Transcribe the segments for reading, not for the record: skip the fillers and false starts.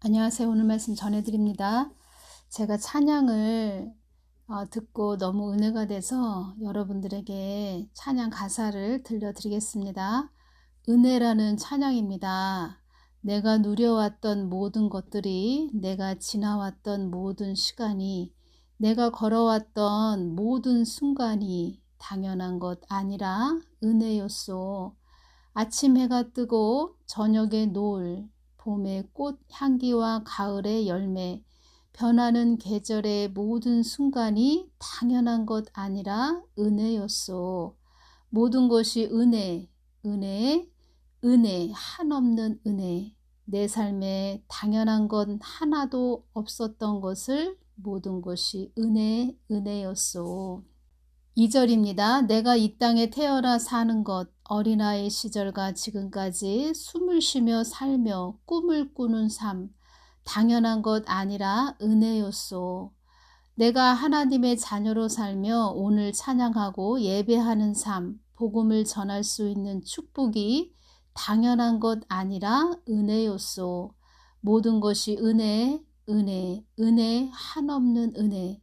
안녕하세요. 오늘 말씀 전해드립니다. 제가 찬양을 듣고 너무 은혜가 돼서 여러분들에게 찬양 가사를 들려드리겠습니다. 은혜라는 찬양입니다. 내가 누려왔던 모든 것들이, 내가 지나왔던 모든 시간이, 내가 걸어왔던 모든 순간이 당연한 것 아니라 은혜였소. 아침 해가 뜨고 저녁의 노을, 봄의 꽃 향기와 가을의 열매, 변하는 계절의 모든 순간이 당연한 것 아니라 은혜였소. 모든 것이 은혜, 은혜, 은혜, 한없는 은혜. 내 삶에 당연한 건 하나도 없었던 것을 모든 것이 은혜, 은혜였소. 2절입니다. 내가 이 땅에 태어나 사는 것, 어린아이 시절과 지금까지 숨을 쉬며 살며 꿈을 꾸는 삶, 당연한 것 아니라 은혜였소. 내가 하나님의 자녀로 살며 오늘 찬양하고 예배하는 삶, 복음을 전할 수 있는 축복이 당연한 것 아니라 은혜였소. 모든 것이 은혜, 은혜, 은혜, 한없는 은혜.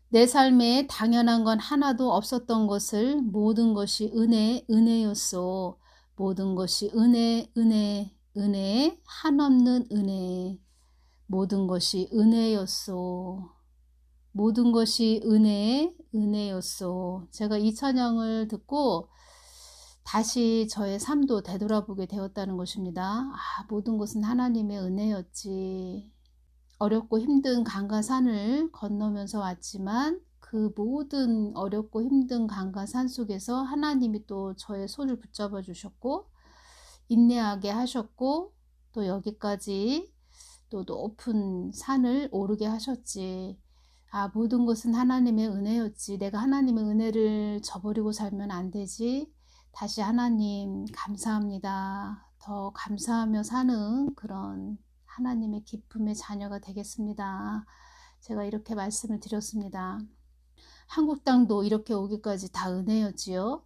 내 삶에 당연한 건 하나도 없었던 것을 모든 것이 은혜, 은혜였소. 모든 것이 은혜, 은혜, 은혜, 한없는 은혜. 모든 것이 은혜였소. 모든 것이 은혜, 은혜였소. 제가 이 찬양을 듣고 다시 저의 삶도 되돌아보게 되었다는 것입니다. 모든 것은 하나님의 은혜였지. 어렵고 힘든 강과 산을 건너면서 왔지만 그 모든 어렵고 힘든 강과 산 속에서 하나님이 또 저의 손을 붙잡아 주셨고 인내하게 하셨고 또 여기까지 또 높은 산을 오르게 하셨지. 모든 것은 하나님의 은혜였지. 내가 하나님의 은혜를 저버리고 살면 안 되지. 다시 하나님 감사합니다. 더 감사하며 사는 그런 하나님의 기쁨의 자녀가 되겠습니다. 제가 이렇게 말씀을 드렸습니다. 한국 땅도 이렇게 오기까지 다 은혜였지요.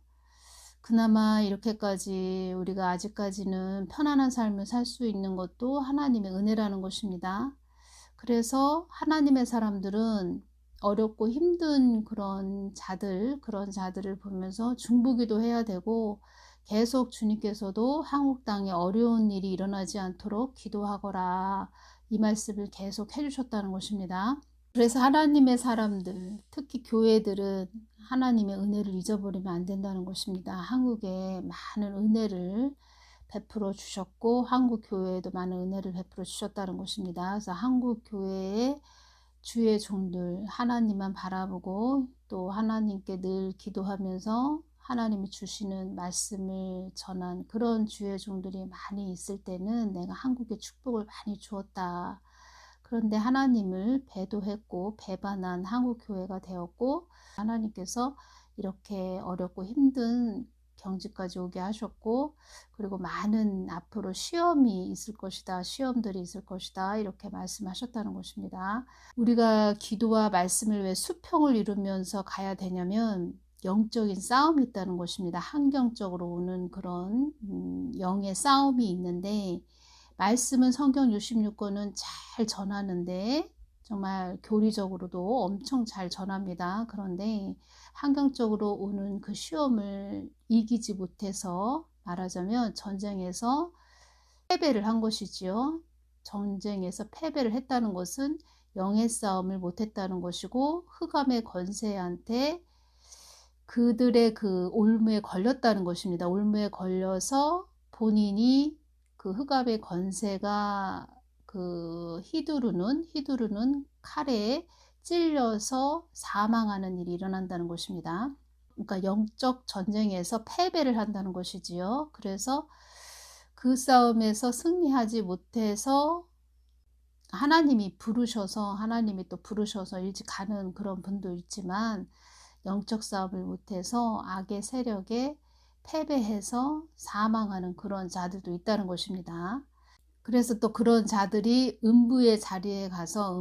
그나마 이렇게까지 우리가 아직까지는 편안한 삶을 살 수 있는 것도 하나님의 은혜라는 것입니다. 그래서 하나님의 사람들은 어렵고 힘든 그런 자들을 보면서 중보기도 해야 되고 계속 주님께서도 한국 땅에 어려운 일이 일어나지 않도록 기도하거라, 이 말씀을 계속 해주셨다는 것입니다. 그래서 하나님의 사람들, 특히 교회들은 하나님의 은혜를 잊어버리면 안 된다는 것입니다. 한국에 많은 은혜를 베풀어 주셨고 한국 교회에도 많은 은혜를 베풀어 주셨다는 것입니다. 그래서 한국 교회의 주의 종들, 하나님만 바라보고 또 하나님께 늘 기도하면서 하나님이 주시는 말씀을 전한 그런 주의 종들이 많이 있을 때는 내가 한국에 축복을 많이 주었다. 그런데 하나님을 배도했고 배반한 한국 교회가 되었고 하나님께서 이렇게 어렵고 힘든 경지까지 오게 하셨고 그리고 많은 앞으로 시험이 있을 것이다, 시험들이 있을 것이다, 이렇게 말씀하셨다는 것입니다. 우리가 기도와 말씀을 왜 수평을 이루면서 가야 되냐면 영적인 싸움이 있다는 것입니다. 환경적으로 오는 그런 영의 싸움이 있는데 말씀은 성경 66권은 잘 전하는데 정말 교리적으로도 엄청 잘 전합니다. 그런데 환경적으로 오는 그 시험을 이기지 못해서 말하자면 전쟁에서 패배를 한 것이지요. 전쟁에서 패배를 했다는 것은 영의 싸움을 못했다는 것이고 흑암의 권세한테 그들의 그 올무에 걸렸다는 것입니다. 올무에 걸려서 본인이 그 흑암의 권세가 그 히두르는 칼에 찔려서 사망하는 일이 일어난다는 것입니다. 그러니까 영적 전쟁에서 패배를 한다는 것이지요. 그래서 그 싸움에서 승리하지 못해서 하나님이 또 부르셔서 일찍 가는 그런 분도 있지만 영적 싸움을 못해서 악의 세력에 패배해서 사망하는 그런 자들도 있다는 것입니다. 그래서 또 그런 자들이 음부의 자리에 가서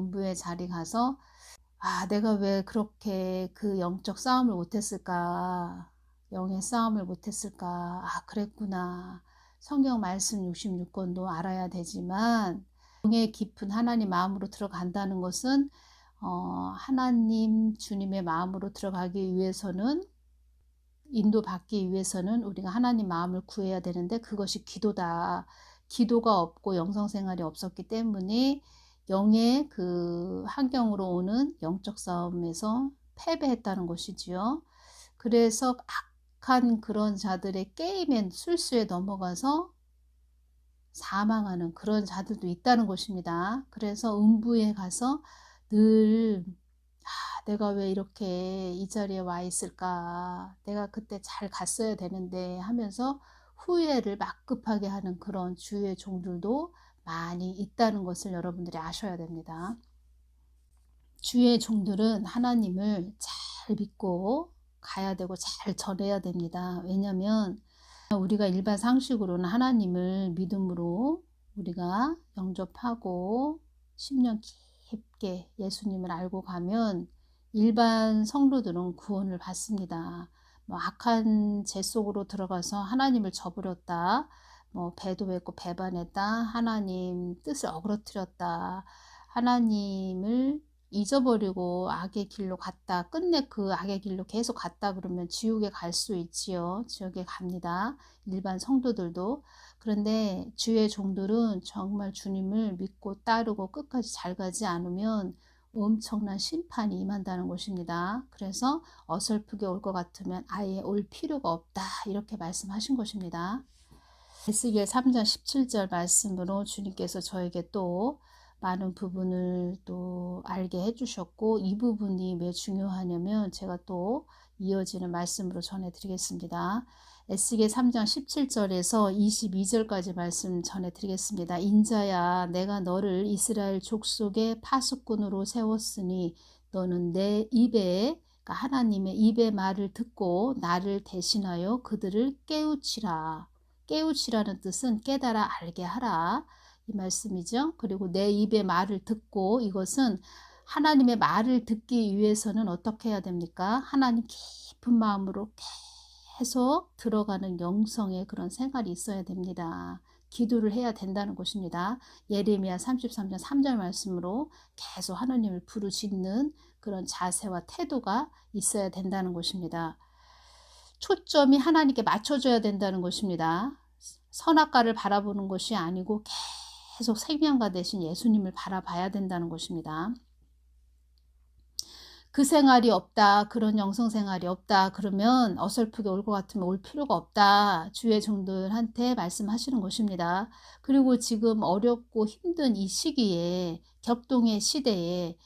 내가 왜 그렇게 그 영적 싸움을 못했을까, 영의 싸움을 못했을까, 그랬구나. 성경 말씀 66권도 알아야 되지만 영의 깊은 하나님 마음으로 들어간다는 것은 하나님 주님의 마음으로 들어가기 위해서는, 인도받기 위해서는 우리가 하나님 마음을 구해야 되는데 그것이 기도다. 기도가 없고 영성생활이 없었기 때문에 영의 그 환경으로 오는 영적 싸움에서 패배했다는 것이지요. 그래서 악한 그런 자들의 게임의 술수에 넘어가서 사망하는 그런 자들도 있다는 것입니다. 그래서 음부에 가서 늘 내가 왜 이렇게 이 자리에 와 있을까? 내가 그때 잘 갔어야 되는데 하면서 후회를 막 급하게 하는 그런 주의 종들도 많이 있다는 것을 여러분들이 아셔야 됩니다. 주의 종들은 하나님을 잘 믿고 가야 되고 잘 전해야 됩니다. 왜냐하면 우리가 일반 상식으로는 하나님을 믿음으로 우리가 영접하고 10년 깊게 예수님을 알고 가면 일반 성도들은 구원을 받습니다. 악한 죄 속으로 들어가서 하나님을 저버렸다, 배도했고 배반했다, 하나님 뜻을 어그러뜨렸다, 하나님을 잊어버리고 악의 길로 갔다, 끝내 그 악의 길로 계속 갔다 그러면 지옥에 갈 수 있지요. 지옥에 갑니다. 일반 성도들도. 그런데 주의 종들은 정말 주님을 믿고 따르고 끝까지 잘 가지 않으면 엄청난 심판이 임한다는 것입니다. 그래서 어설프게 올 것 같으면 아예 올 필요가 없다, 이렇게 말씀하신 것입니다. 에스겔 3장 17절 말씀으로 주님께서 저에게 또 많은 부분을 또 알게 해주셨고, 이 부분이 왜 중요하냐면 제가 또 이어지는 말씀으로 전해드리겠습니다. 에스겔 3장 17절에서 22절까지 말씀 전해드리겠습니다. 인자야, 내가 너를 이스라엘 족속의 파수꾼으로 세웠으니 너는 내 입에, 그러니까 하나님의 입의 말을 듣고 나를 대신하여 그들을 깨우치라. 깨우치라는 뜻은 깨달아 알게 하라, 이 말씀이죠. 그리고 내 입의 말을 듣고, 이것은 하나님의 말을 듣기 위해서는 어떻게 해야 됩니까? 하나님 깊은 마음으로 계속 들어가는 영성의 그런 생활이 있어야 됩니다. 기도를 해야 된다는 것입니다. 예레미야 33장 3절 말씀으로 계속 하나님을 부르짖는 그런 자세와 태도가 있어야 된다는 것입니다. 초점이 하나님께 맞춰져야 된다는 것입니다. 선악과를 바라보는 것이 아니고 계속 생명과 대신 예수님을 바라봐야 된다는 것입니다. 그 생활이 없다, 그런 영성 생활이 없다 그러면 어설프게 올 것 같으면 올 필요가 없다, 주의 종들한테 말씀하시는 것입니다. 그리고 지금 어렵고 힘든 이 시기에, 격동의 시대에,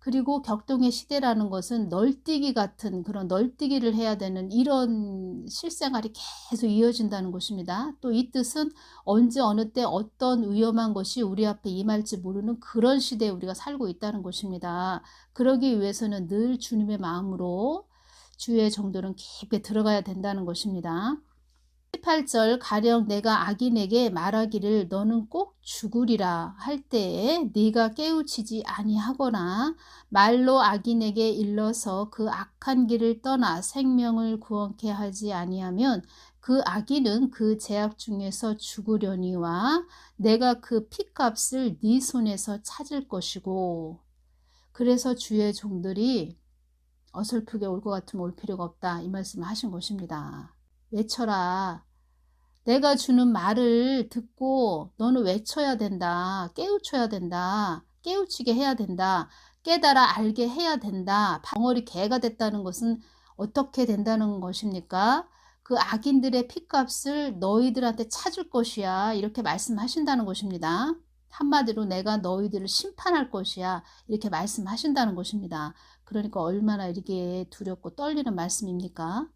그리고 격동의 시대라는 것은 널뛰기 같은 그런 널뛰기를 해야 되는 이런 실생활이 계속 이어진다는 것입니다. 또 이 뜻은 언제 어느 때 어떤 위험한 것이 우리 앞에 임할지 모르는 그런 시대에 우리가 살고 있다는 것입니다. 그러기 위해서는 늘 주님의 마음으로 주의 종들은 깊게 들어가야 된다는 것입니다. 18절, 가령 내가 악인에게 말하기를 너는 꼭 죽으리라 할 때에 네가 깨우치지 아니하거나 말로 악인에게 일러서 그 악한 길을 떠나 생명을 구원케 하지 아니하면 그 악인은 그 죄악 중에서 죽으려니와 내가 그 피값을 네 손에서 찾을 것이고. 그래서 주의 종들이 어설프게 올 것 같으면 올 필요가 없다, 이 말씀을 하신 것입니다. 외쳐라. 내가 주는 말을 듣고 너는 외쳐야 된다. 깨우쳐야 된다. 깨우치게 해야 된다. 깨달아 알게 해야 된다. 벙어리 개가 됐다는 것은 어떻게 된다는 것입니까? 그 악인들의 핏값을 너희들한테 찾을 것이야, 이렇게 말씀하신다는 것입니다. 한마디로 내가 너희들을 심판할 것이야, 이렇게 말씀하신다는 것입니다. 그러니까 얼마나 이렇게 두렵고 떨리는 말씀입니까?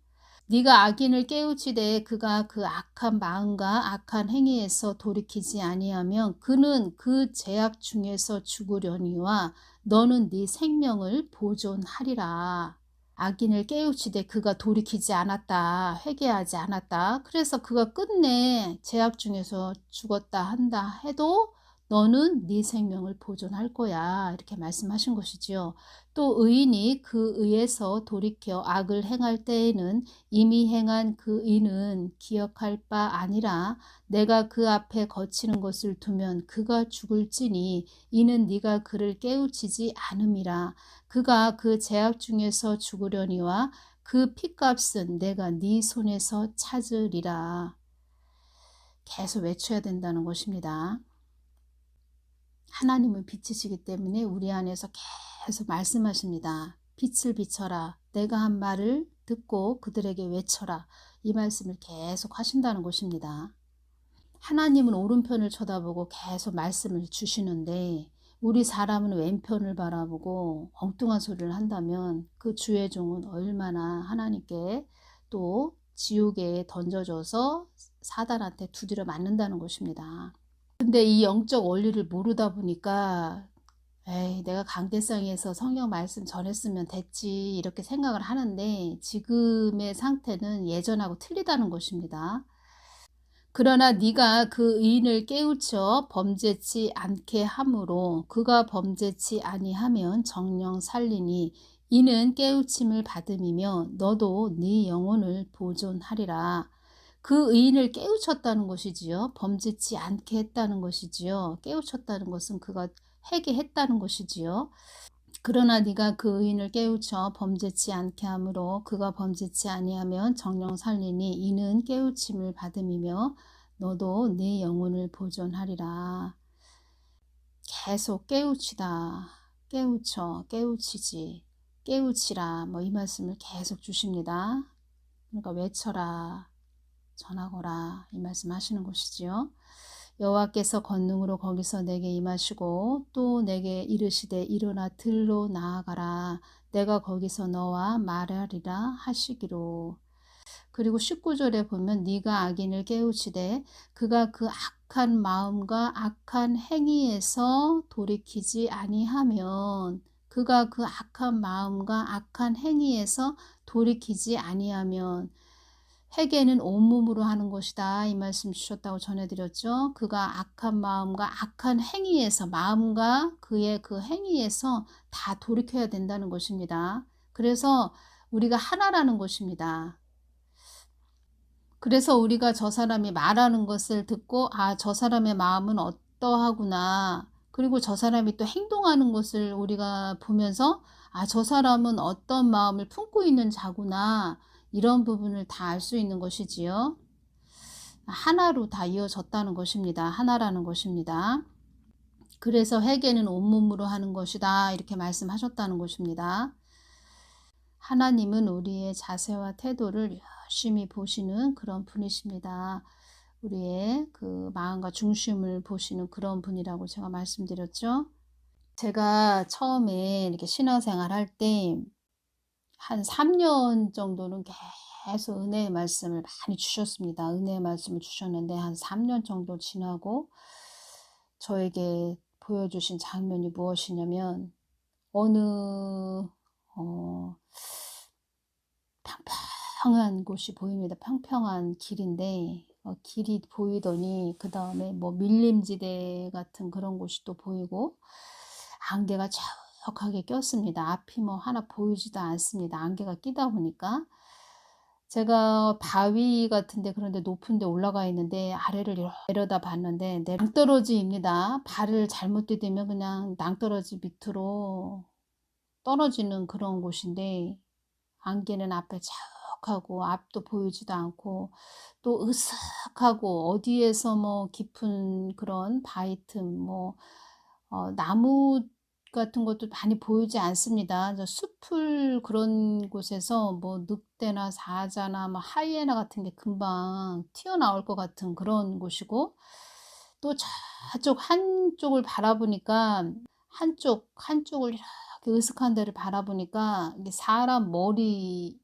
네가 악인을 깨우치되 그가 그 악한 마음과 악한 행위에서 돌이키지 아니하면 그는 그 죄악 중에서 죽으려니와 너는 네 생명을 보존하리라. 악인을 깨우치되 그가 돌이키지 않았다, 회개하지 않았다, 그래서 그가 끝내 죄악 중에서 죽었다 한다 해도 너는 네 생명을 보존할 거야. 이렇게 말씀하신 것이지요. 또 의인이 그 의에서 돌이켜 악을 행할 때에는 이미 행한 그 의는 기억할 바 아니라 내가 그 앞에 거치는 것을 두면 그가 죽을지니 이는 네가 그를 깨우치지 않음이라. 그가 그 죄악 중에서 죽으려니와 그 핏값은 내가 네 손에서 찾으리라. 계속 외쳐야 된다는 것입니다. 하나님은 빛이시기 때문에 우리 안에서 계속 말씀하십니다. 빛을 비춰라. 내가 한 말을 듣고 그들에게 외쳐라. 이 말씀을 계속 하신다는 것입니다. 하나님은 오른편을 쳐다보고 계속 말씀을 주시는데 우리 사람은 왼편을 바라보고 엉뚱한 소리를 한다면 그 주의 종은 얼마나 하나님께 또 지옥에 던져져서 사단한테 두드려 맞는다는 것입니다. 근데 이 영적 원리를 모르다 보니까 에이, 내가 강대상에서 성경 말씀 전했으면 됐지 이렇게 생각을 하는데 지금의 상태는 예전하고 틀리다는 것입니다. 그러나 네가 그 의인을 깨우쳐 범죄치 않게 함으로 그가 범죄치 아니하면 정령 살리니 이는 깨우침을 받음이며 너도 네 영혼을 보존하리라. 그 의인을 깨우쳤다는 것이지요. 범죄치 않게 했다는 것이지요. 깨우쳤다는 것은 그가 회개했다는 것이지요. 그러나 네가 그 의인을 깨우쳐 범죄치 않게 함으로 그가 범죄치 아니하면 정령 살리니 이는 깨우침을 받음이며 너도 네 영혼을 보존하리라. 계속 깨우치다, 깨우쳐, 깨우치지, 깨우치라 뭐 이 말씀을 계속 주십니다. 그러니까 외쳐라, 전하거라 이 말씀 하시는 것이지요. 여호와께서 권능으로 거기서 내게 임하시고 또 내게 이르시되 일어나 들로 나아가라. 내가 거기서 너와 말하리라 하시기로. 그리고 19절에 보면 네가 악인을 깨우치되 그가 그 악한 마음과 악한 행위에서 돌이키지 아니하면 그가 그 악한 마음과 악한 행위에서 돌이키지 아니하면 회개는 온몸으로 하는 것이다 이 말씀 주셨다고 전해드렸죠. 그가 악한 마음과 악한 행위에서 마음과 그의 그 행위에서 다 돌이켜야 된다는 것입니다. 그래서 우리가 하나라는 것입니다. 그래서 우리가 저 사람이 말하는 것을 듣고 아, 저 사람의 마음은 어떠하구나. 그리고 저 사람이 또 행동하는 것을 우리가 보면서 아, 저 사람은 어떤 마음을 품고 있는 자구나. 이런 부분을 다 알 수 있는 것이지요. 하나로 다 이어졌다는 것입니다. 하나라는 것입니다. 그래서 회개는 온몸으로 하는 것이다. 이렇게 말씀하셨다는 것입니다. 하나님은 우리의 자세와 태도를 열심히 보시는 그런 분이십니다. 우리의 그 마음과 중심을 보시는 그런 분이라고 제가 말씀드렸죠. 제가 처음에 이렇게 신앙생활 할 때 한 3년 정도는 계속 은혜의 말씀을 많이 주셨습니다. 은혜의 말씀을 주셨는데 한 3년 정도 지나고 저에게 보여주신 장면이 무엇이냐면 어느 평평한 곳이 보입니다. 평평한 길인데 길이 보이더니 그 다음에 뭐 밀림지대 같은 그런 곳이 또 보이고 안개가 촉촉하게 꼈습니다. 앞이 뭐 하나 보이지도 않습니다. 안개가 끼다 보니까 제가 바위 같은데 그런데 높은 데 올라가 있는데 아래를 내려다 봤는데 낭떠러지입니다. 발을 잘못 디디면 그냥 낭떠러지 밑으로 떨어지는 그런 곳인데 안개는 앞에 자욱하고 앞도 보이지도 않고 또 으슥하고 어디에서 뭐 깊은 그런 바위 틈 뭐 나무 같은 것도 많이 보이지 않습니다. 숲을 그런 곳에서 뭐 늑대나 사자나 뭐 하이에나 같은 게 금방 튀어나올 것 같은 그런 곳이고 또 저쪽 한쪽을 바라보니까 한쪽을 이렇게 으슥한 데를 바라보니까 이게 사람 머리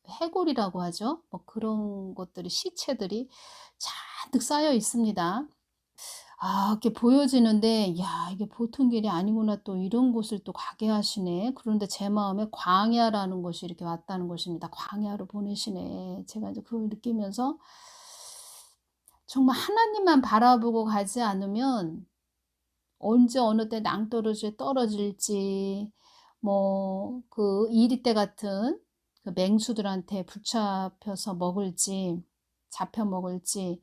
해골이라고 하죠. 뭐 그런 것들이 시체들이 잔뜩 쌓여 있습니다. 아, 이렇게 보여지는데 야, 이게 보통 길이 아니구나. 또 이런 곳을 또 가게 하시네. 그런데 제 마음에 광야라는 것이 이렇게 왔다는 것입니다. 광야로 보내시네. 제가 이제 그걸 느끼면서 정말 하나님만 바라보고 가지 않으면 언제 어느 때 낭떠러지에 떨어질지, 뭐 그 이리떼 같은 그 맹수들한테 붙잡혀서 먹을지, 잡혀 먹을지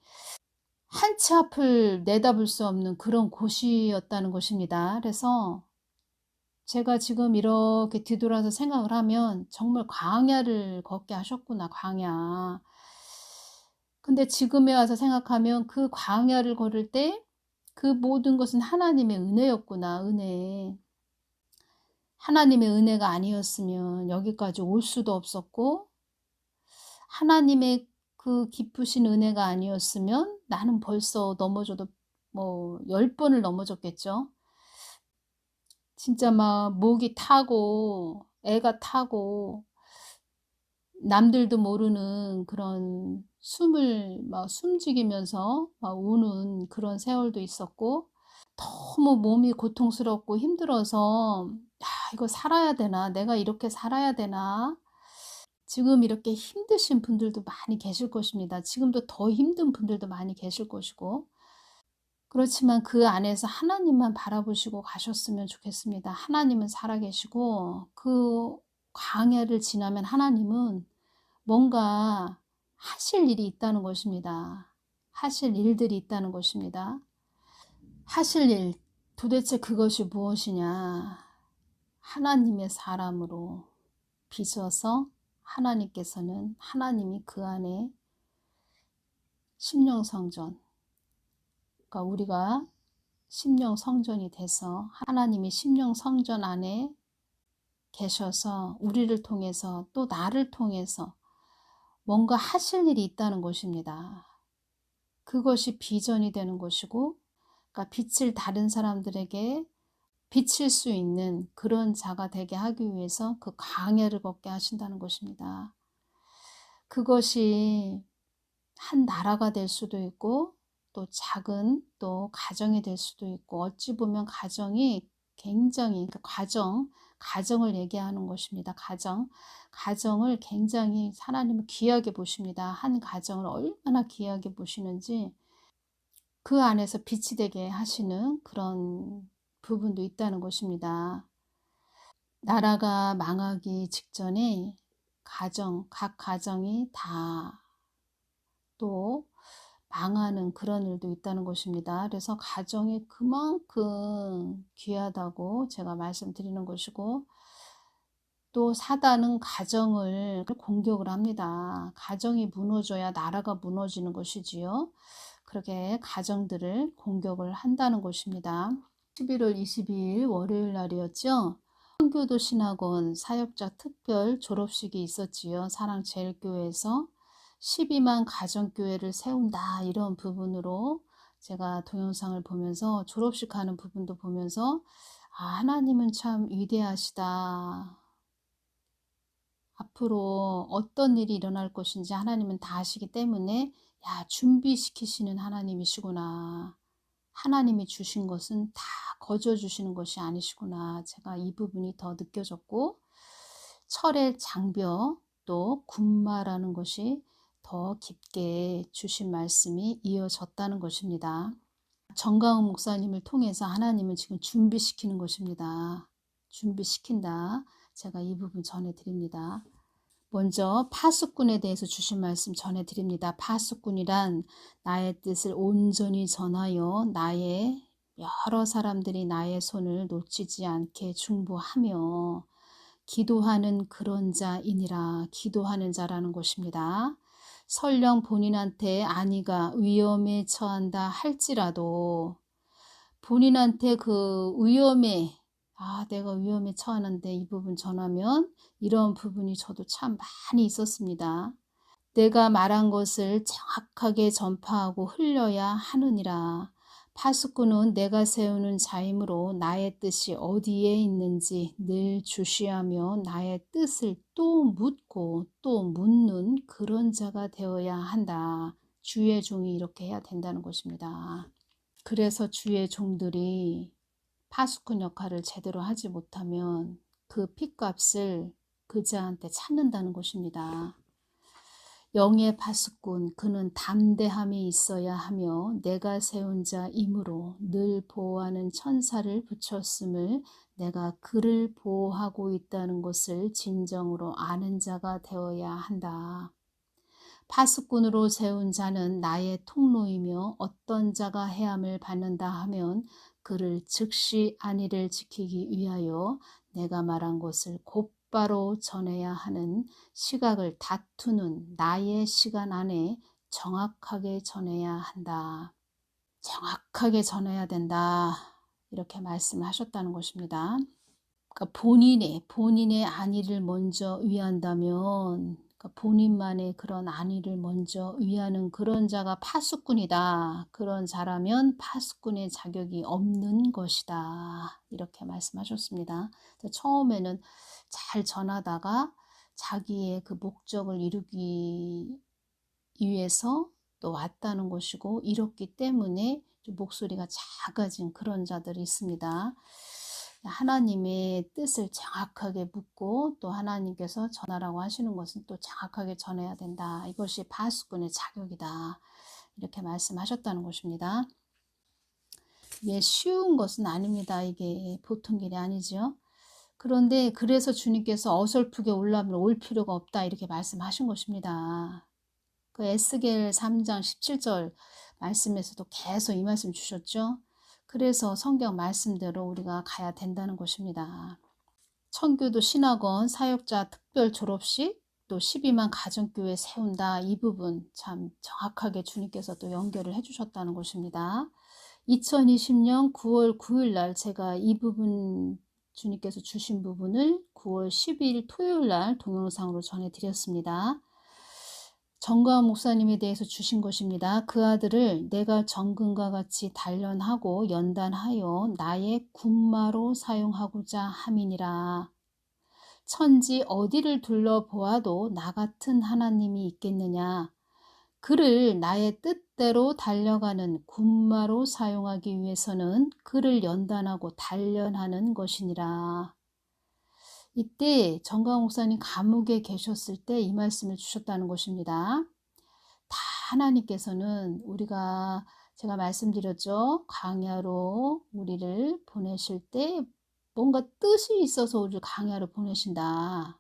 한 치 앞을 내다볼 수 없는 그런 곳이었다는 것입니다. 그래서 제가 지금 이렇게 뒤돌아서 생각을 하면 정말 광야를 걷게 하셨구나, 광야. 근데 지금에 와서 생각하면 그 광야를 걸을 때 그 모든 것은 하나님의 은혜였구나, 은혜. 하나님의 은혜가 아니었으면 여기까지 올 수도 없었고, 하나님의 그 깊으신 은혜가 아니었으면 나는 벌써 넘어져도 뭐 10번을 넘어졌겠죠. 진짜 막 목이 타고 애가 타고 남들도 모르는 그런 숨을 막 숨죽이면서 막 우는 그런 세월도 있었고, 너무 몸이 고통스럽고 힘들어서 '아 이거 살아야 되나? 내가 이렇게 살아야 되나?' 지금 이렇게 힘드신 분들도 많이 계실 것입니다. 지금도 더 힘든 분들도 많이 계실 것이고. 그렇지만 그 안에서 하나님만 바라보시고 가셨으면 좋겠습니다. 하나님은 살아계시고 그 광야를 지나면 하나님은 뭔가 하실 일이 있다는 것입니다. 하실 일들이 있다는 것입니다. 하실 일, 도대체 그것이 무엇이냐? 하나님의 사람으로 빚어서 하나님께서는 하나님이 그 안에 심령성전, 그러니까 우리가 심령성전이 돼서 하나님이 심령성전 안에 계셔서 우리를 통해서 또 나를 통해서 뭔가 하실 일이 있다는 것입니다. 그것이 비전이 되는 것이고, 그러니까 빛을 다른 사람들에게 비칠 수 있는 그런 자가 되게 하기 위해서 그 광야를 걷게 하신다는 것입니다. 그것이 한 나라가 될 수도 있고 또 작은 또 가정이 될 수도 있고, 어찌 보면 가정이 굉장히 그 가정을 얘기하는 것입니다. 가정을 굉장히 하나님은 귀하게 보십니다. 한 가정을 얼마나 귀하게 보시는지 그 안에서 빛이 되게 하시는 그런 부분도 있다는 것입니다. 나라가 망하기 직전에 각 가정이 다 또 망하는 그런 일도 있다는 것입니다. 그래서 가정이 그만큼 귀하다고 제가 말씀드리는 것이고, 또 사단은 가정을 공격을 합니다. 가정이 무너져야 나라가 무너지는 것이지요. 그렇게 가정들을 공격을 한다는 것입니다. 11월 22일 월요일 날이었죠. 선교도 신학원 사역자 특별 졸업식이 있었지요. 사랑제일교회에서 12만 가정교회를 세운다, 이런 부분으로 제가 동영상을 보면서 졸업식 하는 부분도 보면서 하나님은 참 위대하시다. 앞으로 어떤 일이 일어날 것인지 하나님은 다 아시기 때문에 준비시키시는 하나님이시구나. 하나님이 주신 것은 다 거저 주시는 것이 아니시구나. 제가 이 부분이 더 느껴졌고, 철의 장벽 또 군마라는 것이 더 깊게 주신 말씀이 이어졌다는 것입니다. 정가은 목사님을 통해서 하나님은 지금 준비시키는 것입니다. 준비시킨다. 제가 이 부분 전해드립니다. 먼저 파수꾼에 대해서 주신 말씀 전해드립니다. 파수꾼이란 나의 뜻을 온전히 전하여 나의 여러 사람들이 나의 손을 놓치지 않게 중보하며 기도하는 그런 자이니라. 기도하는 자라는 것입니다. 설령 본인한테 아니가 위험에 처한다 할지라도 본인한테 그 위험에 내가 위험에 처하는데 이 부분 전하면, 이런 부분이 저도 참 많이 있었습니다. 내가 말한 것을 정확하게 전파하고 흘려야 하느니라. 파수꾼은 내가 세우는 자이므로 나의 뜻이 어디에 있는지 늘 주시하며 나의 뜻을 또 묻고 또 묻는 그런 자가 되어야 한다. 주의 종이 이렇게 해야 된다는 것입니다. 그래서 주의 종들이 파수꾼 역할을 제대로 하지 못하면 그 핏값을 그 자한테 찾는다는 것입니다. 영의 파수꾼 그는 담대함이 있어야 하며 내가 세운 자이므로 늘 보호하는 천사를 붙였음을 내가 그를 보호하고 있다는 것을 진정으로 아는 자가 되어야 한다. 파수꾼으로 세운 자는 나의 통로이며 어떤 자가 해함을 받는다 하면 그를 즉시 안위를 지키기 위하여 내가 말한 것을 곧바로 전해야 하는 시각을 다투는 나의 시간 안에 정확하게 전해야 한다. 정확하게 전해야 된다. 이렇게 말씀을 하셨다는 것입니다. 그러니까 본인의 안위를 먼저 위한다면, 그러니까 본인만의 그런 안위를 먼저 위하는 그런 자가 파수꾼이다. 그런 자라면 파수꾼의 자격이 없는 것이다. 이렇게 말씀하셨습니다. 처음에는 잘 전하다가 자기의 그 목적을 이루기 위해서 또 왔다는 것이고, 이렇기 때문에 목소리가 작아진 그런 자들이 있습니다. 하나님의 뜻을 정확하게 묻고 또 하나님께서 전하라고 하시는 것은 또 정확하게 전해야 된다. 이것이 파수꾼의 자격이다. 이렇게 말씀하셨다는 것입니다. 이게 쉬운 것은 아닙니다. 이게 보통 길이 아니죠. 그런데 그래서 주님께서 어설프게 올라오면 올 필요가 없다. 이렇게 말씀하신 것입니다. 그 에스겔 3장 17절 말씀에서도 계속 이 말씀 주셨죠. 그래서 성경 말씀대로 우리가 가야 된다는 것입니다. 청교도 신학원 사역자 특별 졸업식 또 12만 가정교회 세운다. 이 부분 참 정확하게 주님께서 또 연결을 해주셨다는 것입니다. 2020년 9월 9일 날 제가 이 부분 주님께서 주신 부분을 9월 12일 토요일 날 동영상으로 전해드렸습니다. 정가원 목사님에 대해서 주신 것입니다. 그 아들을 내가 정금과 같이 단련하고 연단하여 나의 군마로 사용하고자 함이니라. 천지 어디를 둘러보아도 나 같은 하나님이 있겠느냐. 그를 나의 뜻대로 달려가는 군마로 사용하기 위해서는 그를 연단하고 단련하는 것이니라. 이때 정가원 목사님 감옥에 계셨을 때 이 말씀을 주셨다는 것입니다. 다 하나님께서는 제가 말씀드렸죠. 광야로 우리를 보내실 때 뭔가 뜻이 있어서 우리를 광야로 보내신다.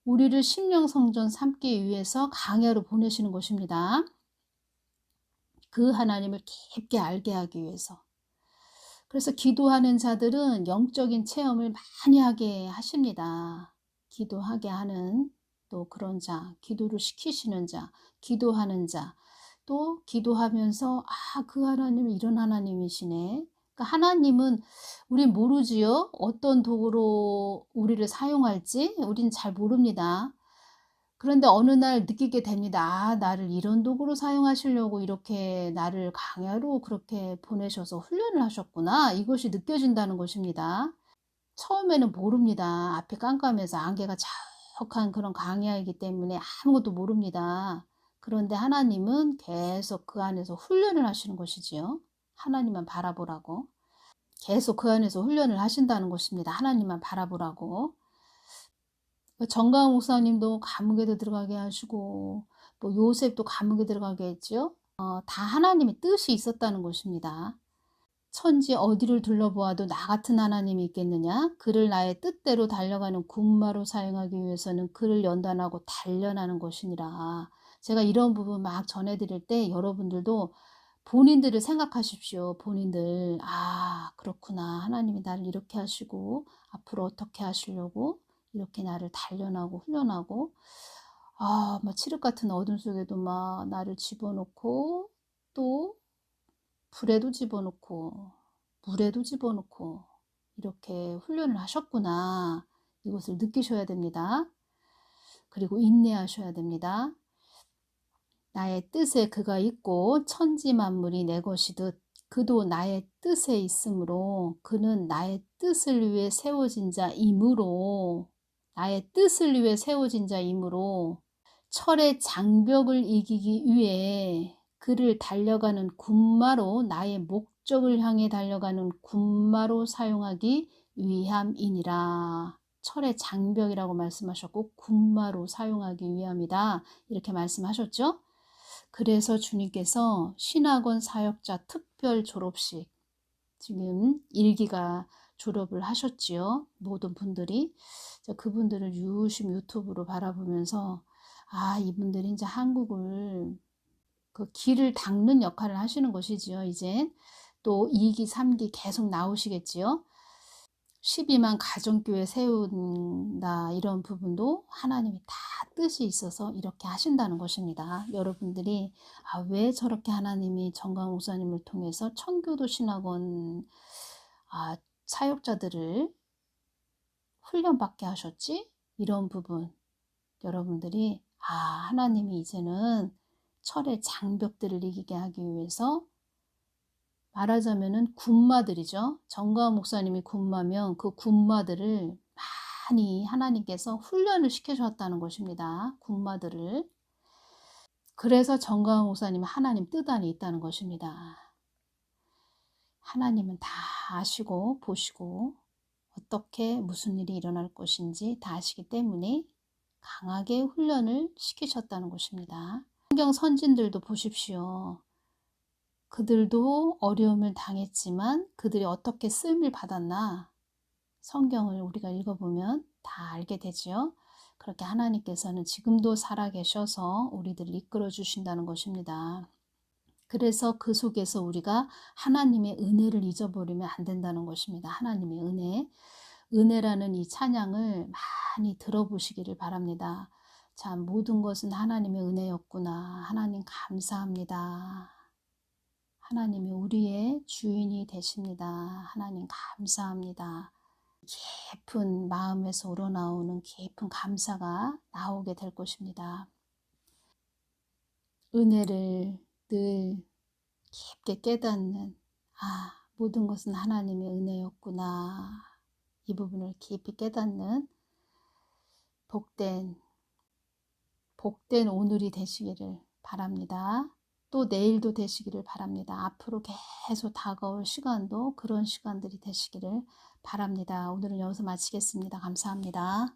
우리를 심령성전 삼기 위해서 광야로 보내시는 것입니다. 그 하나님을 깊게 알게 하기 위해서. 그래서 기도하는 자들은 영적인 체험을 많이 하게 하십니다. 기도하게 하는 또 그런 자, 기도를 시키시는 자, 기도하는 자, 또 기도하면서 그 하나님은 이런 하나님이시네. 그러니까 하나님은 우린 모르지요. 어떤 도구로 우리를 사용할지 우린 잘 모릅니다. 그런데 어느 날 느끼게 됩니다. 나를 이런 도구로 사용하시려고 이렇게 나를 광야로 그렇게 보내셔서 훈련을 하셨구나. 이것이 느껴진다는 것입니다. 처음에는 모릅니다. 앞이 깜깜해서 안개가 자욱한 그런 광야이기 때문에 아무것도 모릅니다. 그런데 하나님은 계속 그 안에서 훈련을 하시는 것이지요. 하나님만 바라보라고. 계속 그 안에서 훈련을 하신다는 것입니다. 하나님만 바라보라고. 정가원 목사님도 감옥에도 들어가게 하시고 뭐 요셉도 감옥에 들어가게 했죠. 다 하나님의 뜻이 있었다는 것입니다. 천지 어디를 둘러보아도 나 같은 하나님이 있겠느냐? 그를 나의 뜻대로 달려가는 군마로 사용하기 위해서는 그를 연단하고 단련하는 것이니라. 제가 이런 부분 막 전해드릴 때 여러분들도 본인들을 생각하십시오. 본인들 그렇구나. 하나님이 나를 이렇게 하시고 앞으로 어떻게 하시려고 이렇게 나를 단련하고 훈련하고 막 칠흑 같은 어둠 속에도 막 나를 집어넣고 또 불에도 집어넣고 물에도 집어넣고 이렇게 훈련을 하셨구나. 이것을 느끼셔야 됩니다. 그리고 인내하셔야 됩니다. 나의 뜻에 그가 있고 천지 만물이 내 것이듯 그도 나의 뜻에 있으므로 그는 나의 뜻을 위해 세워진 자이므로 나의 뜻을 위해 세워진 자이므로 철의 장벽을 이기기 위해 그를 달려가는 군마로 나의 목적을 향해 달려가는 군마로 사용하기 위함이니라. 철의 장벽이라고 말씀하셨고 군마로 사용하기 위함이다. 이렇게 말씀하셨죠. 그래서 주님께서 신학원 사역자 특별 졸업식, 지금 1기가 졸업을 하셨지요. 모든 분들이. 그분들을 유심 유튜브로 바라보면서 이분들이 이제 한국을 그 길을 닦는 역할을 하시는 것이지요. 이제 또 2기, 3기 계속 나오시겠지요. 12만 가정교회 세운다, 이런 부분도 하나님이 다 뜻이 있어서 이렇게 하신다는 것입니다. 여러분들이 왜 저렇게 하나님이 정강 목사님을 통해서 청교도 신학원 사역자들을 훈련받게 하셨지? 이런 부분, 여러분들이 하나님이 이제는 철의 장벽들을 이기게 하기 위해서, 말하자면은 군마들이죠. 정가은 목사님이 군마면 그 군마들을 많이 하나님께서 훈련을 시켜주었다는 것입니다. 군마들을. 그래서 정가은 목사님은 하나님 뜻 안에 있다는 것입니다. 하나님은 다 아시고 보시고 어떻게 무슨 일이 일어날 것인지 다 아시기 때문에 강하게 훈련을 시키셨다는 것입니다. 성경 선진들도 보십시오. 그들도 어려움을 당했지만 그들이 어떻게 쓰임을 받았나, 성경을 우리가 읽어보면 다 알게 되지요. 그렇게 하나님께서는 지금도 살아계셔서 우리들을 이끌어 주신다는 것입니다. 그래서 그 속에서 우리가 하나님의 은혜를 잊어버리면 안 된다는 것입니다. 하나님의 은혜. 은혜라는 이 찬양을 많이 들어보시기를 바랍니다. 자, 모든 것은 하나님의 은혜였구나. 하나님 감사합니다. 하나님이 우리의 주인이 되십니다. 하나님 감사합니다. 깊은 마음에서 우러나오는 깊은 감사가 나오게 될 것입니다. 은혜를 늘 깊게 깨닫는, 모든 것은 하나님의 은혜였구나. 이 부분을 깊이 깨닫는 복된 오늘이 되시기를 바랍니다. 또 내일도 되시기를 바랍니다. 앞으로 계속 다가올 시간도 그런 시간들이 되시기를 바랍니다. 오늘은 여기서 마치겠습니다. 감사합니다.